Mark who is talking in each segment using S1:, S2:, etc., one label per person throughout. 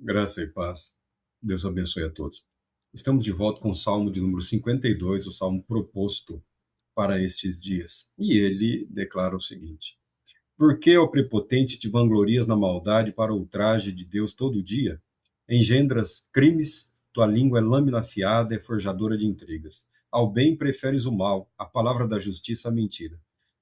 S1: Graça e paz. Deus abençoe a todos. Estamos de volta com o Salmo de número 52, o salmo proposto para estes dias. E ele declara o seguinte: Por que, ó prepotente, te vanglorias na maldade para o ultraje de Deus todo dia? Engendras crimes, tua língua é lâmina afiada, é forjadora de intrigas. Ao bem preferes o mal, a palavra da justiça à mentira.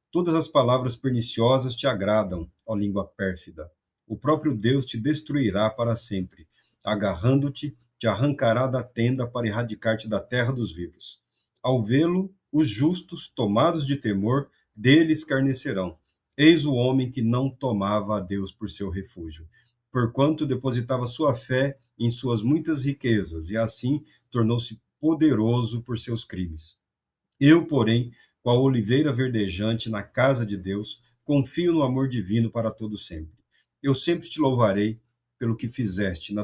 S1: Todas as palavras perniciosas te agradam, ó língua pérfida. O próprio Deus te destruirá para sempre. Agarrando-te, te arrancará da tenda para erradicar-te da terra dos vivos. Ao vê-lo, os justos, tomados de temor, dele escarnecerão. Eis o homem que não tomava a Deus por seu refúgio, porquanto depositava sua fé em suas muitas riquezas, e assim tornou-se poderoso por seus crimes. Eu, porém, qual oliveira verdejante na casa de Deus, confio no amor divino para todo sempre. Eu sempre te louvarei pelo que fizeste,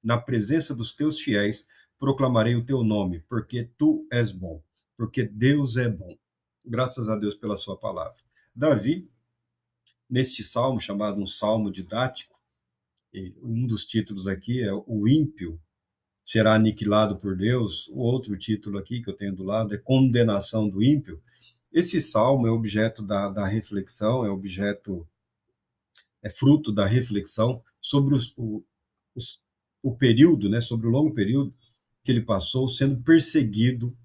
S1: na presença dos teus fiéis, proclamarei o teu nome, porque tu és bom, porque Deus é bom. Graças a Deus pela sua palavra. Davi, neste salmo, chamado um salmo didático, e um dos títulos aqui é o ímpio será aniquilado por Deus. O outro título aqui que eu tenho do lado é condenação do ímpio. Esse salmo é objeto da reflexão, é fruto da reflexão sobre os, o período, né, sobre o longo período que ele passou sendo perseguido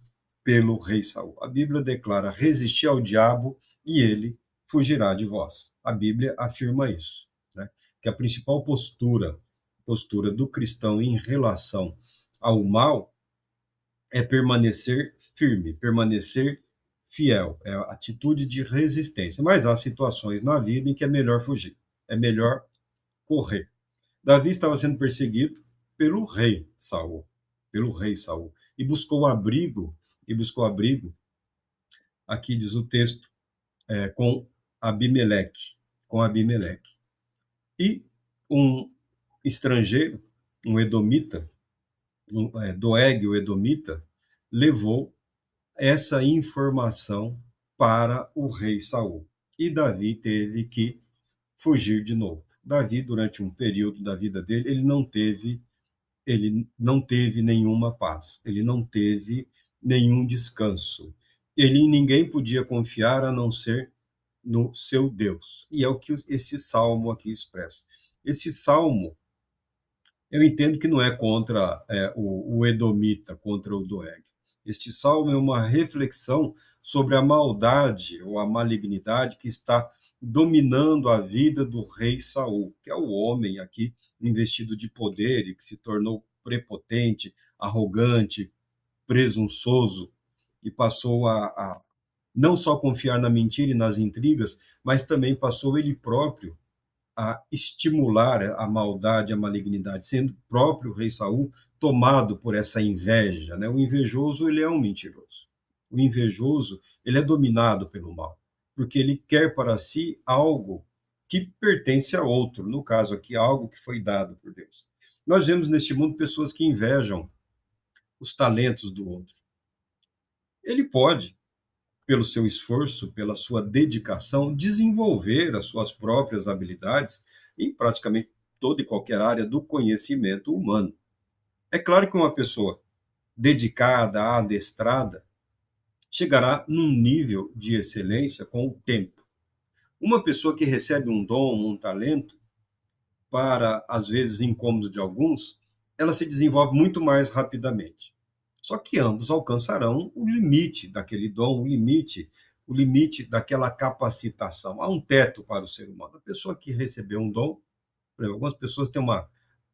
S1: pelo rei Saul. A Bíblia declara: resistir ao diabo e ele fugirá de vós. A Bíblia afirma isso, né? Que a principal postura do cristão em relação ao mal é permanecer firme, permanecer fiel, é a atitude de resistência. Mas há situações na vida em que é melhor fugir, é melhor correr. Davi estava sendo perseguido pelo rei Saul, e buscou abrigo, aqui diz o texto, com Abimeleque, com Abimeleque. E um estrangeiro, um edomita, Doeg, o edomita, levou essa informação para o rei Saul. E Davi teve que fugir de novo. Davi, durante um período da vida dele, ele não teve nenhuma paz, ele não teve nenhum descanso. Ele em ninguém podia confiar a não ser no seu Deus. E é o que esse salmo aqui expressa. Esse salmo, eu entendo que não é contra o Edomita, contra o Doeg. Este salmo é uma reflexão sobre a maldade ou a malignidade que está dominando a vida do rei Saul, que é o homem aqui investido de poder e que se tornou prepotente, arrogante, presunçoso e passou a não só confiar na mentira e nas intrigas, mas também passou ele próprio a estimular a maldade, a malignidade, sendo o próprio rei Saul tomado por essa inveja, né? O invejoso, ele é um mentiroso. O invejoso, ele é dominado pelo mal, porque ele quer para si algo que pertence a outro, no caso aqui, algo que foi dado por Deus. Nós vemos neste mundo pessoas que invejam os talentos do outro. Ele pode, pelo seu esforço, pela sua dedicação, desenvolver as suas próprias habilidades em praticamente toda e qualquer área do conhecimento humano. É claro que uma pessoa dedicada, adestrada, chegará num nível de excelência com o tempo. Uma pessoa que recebe um dom, um talento, para, às vezes, incômodo de alguns, ela se desenvolve muito mais rapidamente. Só que ambos alcançarão o limite daquele dom, o limite daquela capacitação. Há um teto para o ser humano. A pessoa que recebeu um dom, por exemplo, algumas pessoas têm uma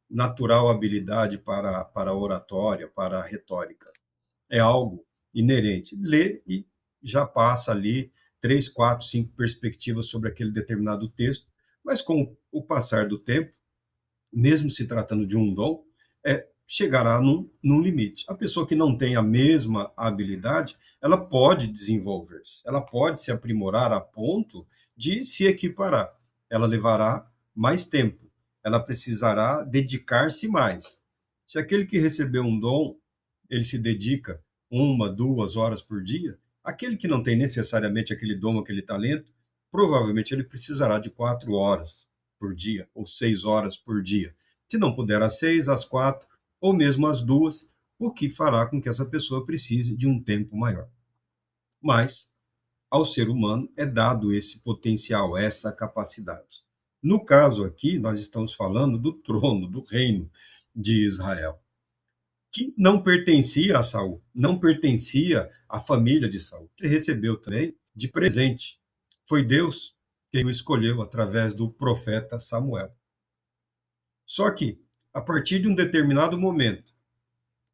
S1: natural habilidade para a oratória, para a retórica. É algo inerente. Lê e já passa ali três, quatro, cinco perspectivas sobre aquele determinado texto, mas com o passar do tempo, mesmo se tratando de um dom, chegará num limite. A pessoa que não tem a mesma habilidade, ela pode desenvolver-se, ela pode se aprimorar a ponto de se equiparar. Ela levará mais tempo, ela precisará dedicar-se mais. Se aquele que recebeu um dom, ele se dedica 1, 2 horas por dia, aquele que não tem necessariamente aquele dom, aquele talento, provavelmente ele precisará de 4 horas por dia ou 6 horas por dia. Se não puder às 6, às 4, ou mesmo às 2, o que fará com que essa pessoa precise de um tempo maior. Mas, ao ser humano, é dado esse potencial, essa capacidade. No caso aqui, nós estamos falando do trono, do reino de Israel, que não pertencia a Saul, não pertencia à família de Saul. Ele recebeu também de presente. Foi Deus quem o escolheu através do profeta Samuel. Só que, a partir de um determinado momento,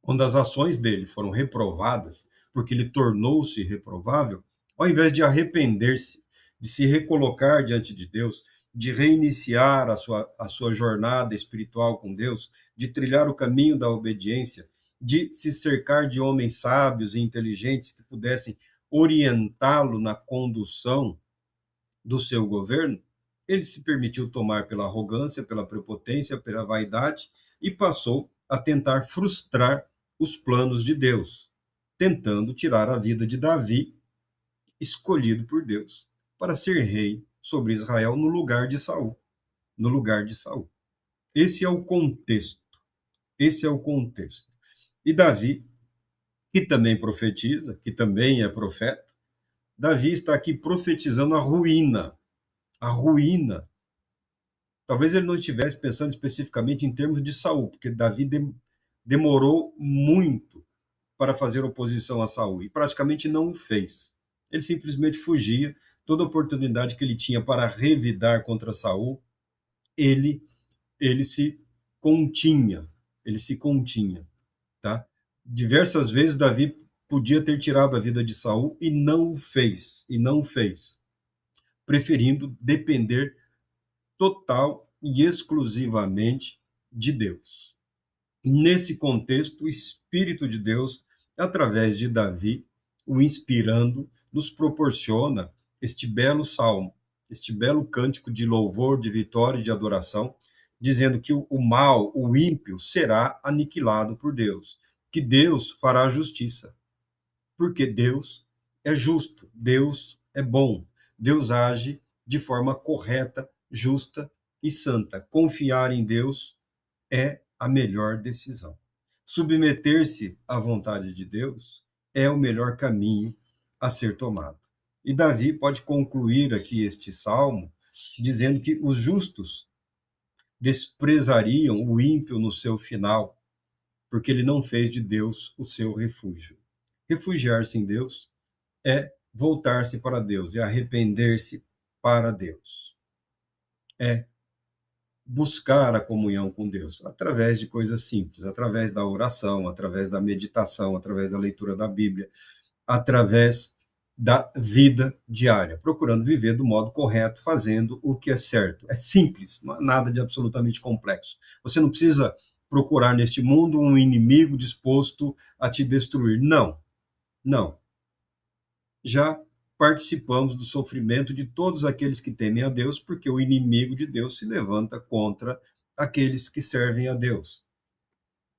S1: quando as ações dele foram reprovadas, porque ele tornou-se reprovável, ao invés de arrepender-se, de se recolocar diante de Deus, de reiniciar a sua jornada espiritual com Deus, de trilhar o caminho da obediência, de se cercar de homens sábios e inteligentes que pudessem orientá-lo na condução do seu governo, ele se permitiu tomar pela arrogância, pela prepotência, pela vaidade e passou a tentar frustrar os planos de Deus, tentando tirar a vida de Davi, escolhido por Deus, para ser rei sobre Israel no lugar de Saul, no lugar de Saul. Esse é o contexto. Esse é o contexto. E Davi, que também profetiza, que também é profeta, Davi está aqui profetizando a ruína. A ruína. Talvez ele não estivesse pensando especificamente em termos de Saul, porque Davi demorou muito para fazer oposição a Saul e praticamente não o fez. Ele simplesmente fugia. Toda oportunidade que ele tinha para revidar contra Saul, ele ele se continha, ele se continha, tá? Diversas vezes Davi podia ter tirado a vida de Saul e não o fez, preferindo depender total e exclusivamente de Deus. Nesse contexto, o Espírito de Deus, através de Davi, o inspirando, nos proporciona este belo salmo, este belo cântico de louvor, de vitória e de adoração, dizendo que o mal, o ímpio, será aniquilado por Deus, que Deus fará justiça, porque Deus é justo, Deus é bom, Deus age de forma correta, justa e santa. Confiar em Deus é a melhor decisão. Submeter-se à vontade de Deus é o melhor caminho a ser tomado. E Davi pode concluir aqui este salmo dizendo que os justos desprezariam o ímpio no seu final, porque ele não fez de Deus o seu refúgio. Refugiar-se em Deus é voltar-se para Deus, é arrepender-se para Deus. É buscar a comunhão com Deus, através de coisas simples, através da oração, através da meditação, através da leitura da Bíblia, através da vida diária, procurando viver do modo correto, fazendo o que é certo. É simples, não há nada de absolutamente complexo. Você não precisa procurar neste mundo um inimigo disposto a te destruir. Não, não. Já participamos do sofrimento de todos aqueles que temem a Deus, porque o inimigo de Deus se levanta contra aqueles que servem a Deus.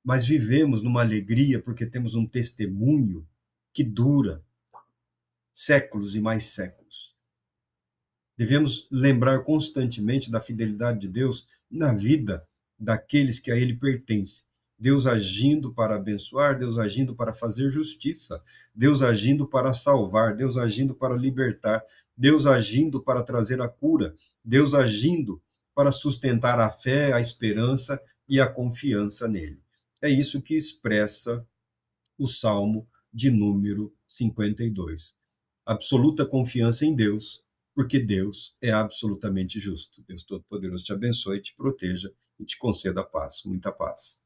S1: Mas vivemos numa alegria porque temos um testemunho que dura séculos e mais séculos. Devemos lembrar constantemente da fidelidade de Deus na vida daqueles que a Ele pertencem. Deus agindo para abençoar, Deus agindo para fazer justiça, Deus agindo para salvar, Deus agindo para libertar, Deus agindo para trazer a cura, Deus agindo para sustentar a fé, a esperança e a confiança nele. É isso que expressa o Salmo de número 52. Absoluta confiança em Deus, porque Deus é absolutamente justo. Deus Todo-Poderoso te abençoe, te proteja e te conceda paz, muita paz.